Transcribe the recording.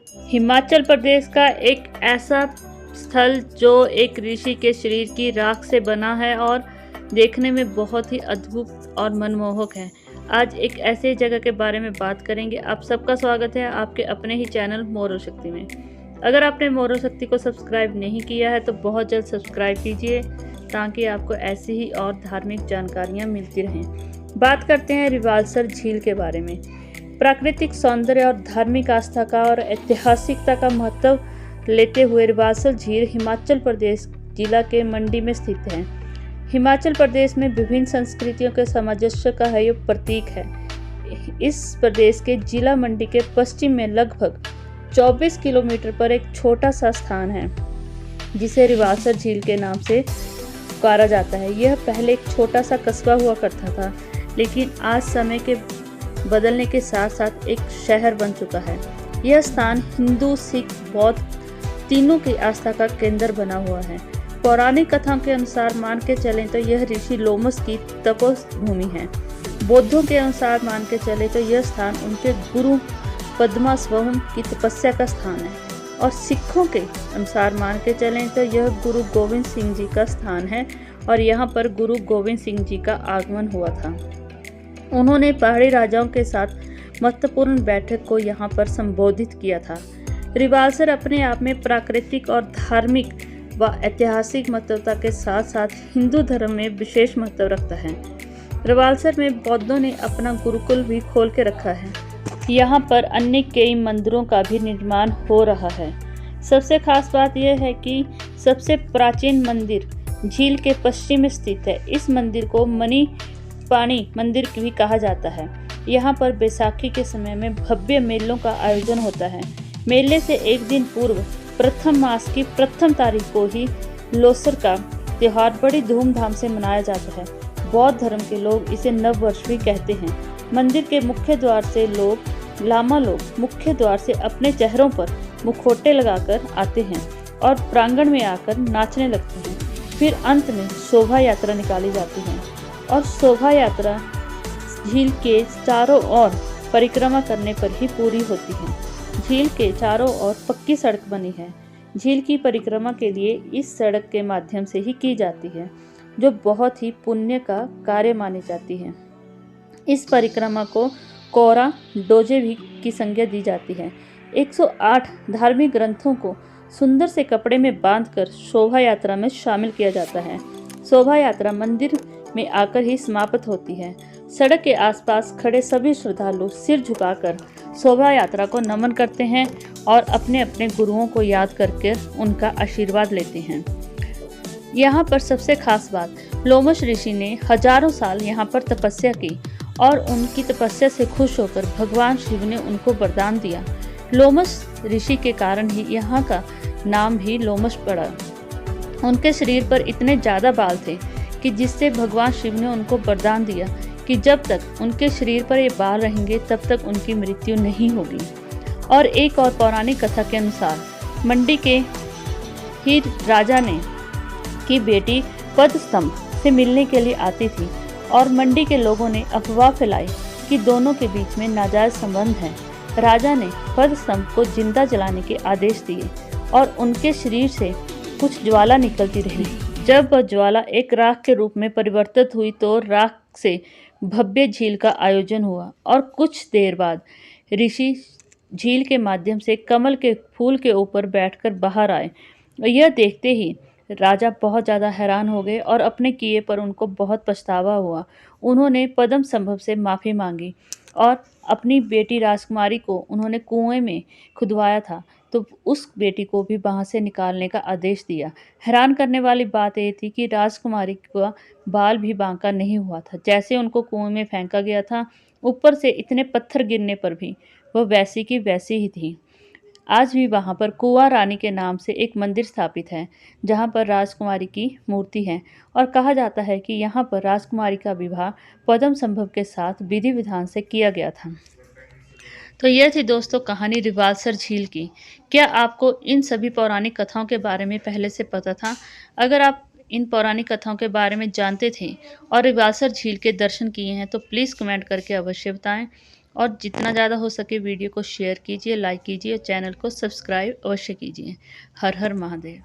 हिमाचल प्रदेश का एक ऐसा स्थल जो एक ऋषि के शरीर की राख से बना है और देखने में बहुत ही अद्भुत और मनमोहक है। आज एक ऐसे जगह के बारे में बात करेंगे। आप सबका स्वागत है आपके अपने ही चैनल मोरो शक्ति में। अगर आपने मोरो शक्ति को सब्सक्राइब नहीं किया है तो बहुत जल्द सब्सक्राइब कीजिए ताकि आपको ऐसी ही और धार्मिक जानकारियाँ मिलती रहें। बात करते हैं रिवालसर झील के बारे में। प्राकृतिक सौंदर्य और धार्मिक आस्था का और ऐतिहासिकता का महत्व लेते हुए रिवालसर झील हिमाचल प्रदेश जिला के मंडी में स्थित है। हिमाचल प्रदेश में विभिन्न संस्कृतियों के सामंजस्य का यह प्रतीक है। इस प्रदेश के जिला मंडी के पश्चिम में लगभग 24 किलोमीटर पर एक छोटा सा स्थान है जिसे रिवालसर झील के नाम से पुकारा जाता है। यह पहले एक छोटा सा कस्बा हुआ करता था, लेकिन आज समय के बदलने के साथ साथ एक शहर बन चुका है। यह स्थान हिंदू, सिख, बौद्ध तीनों की आस्था का केंद्र बना हुआ है। पौराणिक कथाओं के अनुसार मान के चलें तो यह ऋषि लोमस की तपोभूमि है। बौद्धों के अनुसार मान के चले तो यह स्थान उनके गुरु पद्मास्वयं की तपस्या का स्थान है, और सिखों के अनुसार मान के चलें तो यह गुरु गोविंद सिंह जी का स्थान है और यहाँ पर गुरु गोविंद सिंह जी का आगमन हुआ था। उन्होंने पहाड़ी राजाओं के साथ महत्वपूर्ण बैठक को यहाँ पर संबोधित किया था। रिवालसर अपने आप में प्राकृतिक और धार्मिक व ऐतिहासिक महत्वता के साथ साथ हिंदू धर्म में विशेष महत्व रखता है। रिवालसर में बौद्धों ने अपना गुरुकुल भी खोल के रखा है। यहाँ पर अन्य कई मंदिरों का भी निर्माण हो रहा है। सबसे खास बात यह है कि सबसे प्राचीन मंदिर झील के पश्चिम में स्थित है। इस मंदिर को मणि पानी मंदिर भी कहा जाता है। यहाँ पर बैसाखी के समय में भव्य मेलों का आयोजन होता है। मेले से एक दिन पूर्व प्रथम मास की प्रथम तारीख को ही लोसर का त्योहार बड़ी धूमधाम से मनाया जाता है। बौद्ध धर्म के लोग इसे नव वर्ष भी कहते हैं। मंदिर के मुख्य द्वार से लामा लोग मुख्य द्वार से अपने चेहरों पर मुखौटे लगाकर आते हैं और प्रांगण में आकर नाचने लगते हैं। फिर अंत में शोभा यात्रा निकाली जाती है और शोभा यात्रा झील के चारों ओर परिक्रमा करने पर ही पूरी होती है। झील के चारों ओर पक्की सड़क बनी है। झील की परिक्रमा के लिए इस सड़क के माध्यम से ही की जाती है, जो बहुत ही पुण्य का कार्य मानी जाती है। इस परिक्रमा को कोरा डोजे भी की संज्ञा दी जाती है। 108 धार्मिक ग्रंथों को सुंदर से कपड़े में बांधकर शोभा यात्रा में शामिल किया जाता है। शोभा यात्रा मंदिर में आकर ही समाप्त होती है। सड़क के आसपास खड़े सभी श्रद्धालु सिर झुकाकर शोभा यात्रा को नमन करते हैं और अपने अपने गुरुओं को याद करके उनका आशीर्वाद लेते हैं। यहाँ पर सबसे खास बात, लोमस ऋषि ने हजारों साल यहाँ पर तपस्या की और उनकी तपस्या से खुश होकर भगवान शिव ने उनको वरदान दिया। लोमस ऋषि के कारण ही यहाँ का नाम भी लोमस पड़ा। उनके शरीर पर इतने ज़्यादा बाल थे कि जिससे भगवान शिव ने उनको वरदान दिया कि जब तक उनके शरीर पर ये बाल रहेंगे तब तक उनकी मृत्यु नहीं होगी। और एक और पौराणिक कथा के अनुसार मंडी के ही राजा ने की बेटी पद्मस्तंभ से मिलने के लिए आती थी और मंडी के लोगों ने अफवाह फैलाई कि दोनों के बीच में नाजायज संबंध है। राजा ने पद्मस्तंभ को जिंदा जलाने के आदेश दिए और उनके शरीर से कुछ ज्वाला निकलती रही। जब वह ज्वाला एक राख के रूप में परिवर्तित हुई तो राख से भव्य झील का आयोजन हुआ और कुछ देर बाद ऋषि झील के माध्यम से कमल के फूल के ऊपर बैठकर बाहर आए। यह देखते ही राजा बहुत ज़्यादा हैरान हो गए और अपने किए पर उनको बहुत पछतावा हुआ। उन्होंने पद्मस्तंभ से माफ़ी मांगी और अपनी बेटी राजकुमारी को उन्होंने कुएं में खुदवाया था, तो उस बेटी को भी वहाँ से निकालने का आदेश दिया। हैरान करने वाली बात ये थी कि राजकुमारी का बाल भी बांका नहीं हुआ था। जैसे उनको कुएं में फेंका गया था, ऊपर से इतने पत्थर गिरने पर भी वह वैसी की वैसी ही थी। आज भी वहाँ पर कुंवर रानी के नाम से एक मंदिर स्थापित है, जहाँ पर राजकुमारी की मूर्ति है और कहा जाता है कि यहाँ पर राजकुमारी का विवाह पद्मस्तंभ के साथ विधि विधान से किया गया था। तो यह थी दोस्तों कहानी रिवालसर झील की। क्या आपको इन सभी पौराणिक कथाओं के बारे में पहले से पता था? अगर आप इन पौराणिक कथाओं के बारे में जानते थे और रिवालसर झील के दर्शन किए हैं तो प्लीज़ कमेंट करके अवश्य बताएं। और जितना ज़्यादा हो सके वीडियो को शेयर कीजिए, लाइक कीजिए, चैनल को सब्सक्राइब अवश्य कीजिए। हर हर महादेव।